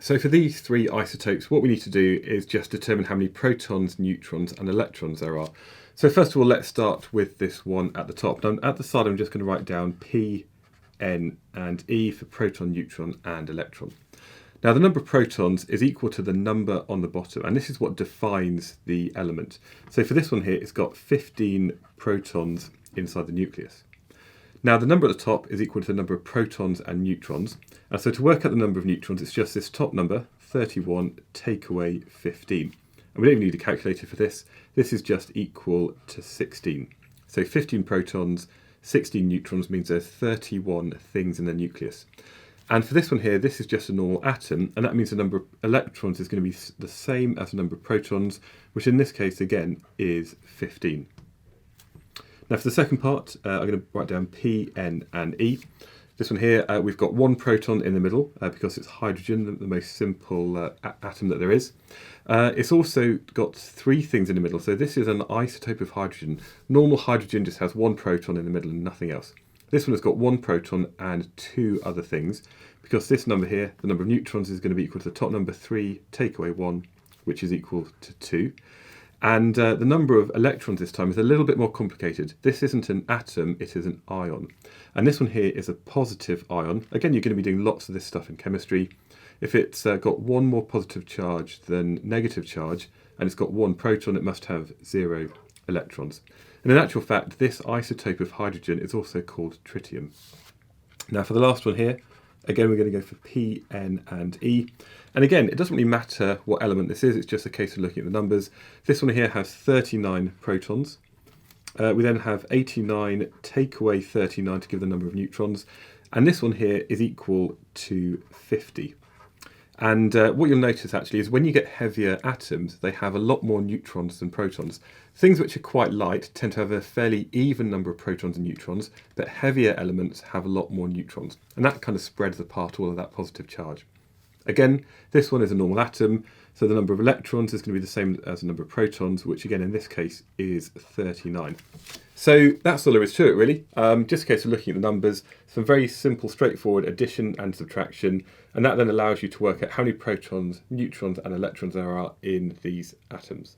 So for these three isotopes, what we need to do is just determine how many protons, neutrons and electrons there are. So first of all, let's start with this one at the top. Now at the side, I'm just going to write down P, N and E for proton, neutron and electron. Now the number of protons is equal to the number on the bottom, and this is what defines the element. So for this one here, it's got 15 protons inside the nucleus. Now the number at the top is equal to the number of protons and neutrons. And so to work out the number of neutrons, it's just this top number, 31, take away 15. And we don't even need a calculator for this. This is just equal to 16. So 15 protons, 16 neutrons means there's 31 things in the nucleus. And for this one here, this is just a normal atom, and that means the number of electrons is going to be the same as the number of protons, which in this case, again, is 15. Now for the second part, I'm going to write down P, N and E. This one here, we've got one proton in the middle because it's hydrogen, the most simple atom that there is. It's also got three things in the middle. So this is an isotope of hydrogen. Normal hydrogen just has one proton in the middle and nothing else. This one has got one proton and two other things, because this number here, the number of neutrons, is going to be equal to the top number 3, take away 1, which is equal to 2. And the number of electrons this time is a little bit more complicated. This isn't an atom, it is an ion. And this one here is a positive ion. Again, you're going to be doing lots of this stuff in chemistry. If it's got one more positive charge than negative charge, and it's got one proton, it must have 0 electrons. And in actual fact, this isotope of hydrogen is also called tritium. Now for the last one here, again, we're going to go for P, N and E. And again, it doesn't really matter what element this is, it's just a case of looking at the numbers. This one here has 39 protons. We then have 89, take away 39 to give the number of neutrons. And this one here is equal to 50. And what you'll notice actually is when you get heavier atoms, they have a lot more neutrons than protons. Things which are quite light tend to have a fairly even number of protons and neutrons, but heavier elements have a lot more neutrons. And that kind of spreads apart all of that positive charge. Again, this one is a normal atom, so the number of electrons is going to be the same as the number of protons, which again in this case is 39. So that's all there is to it really. Just a case of looking at the numbers, some very simple, straightforward addition and subtraction, and that then allows you to work out how many protons, neutrons and electrons there are in these atoms.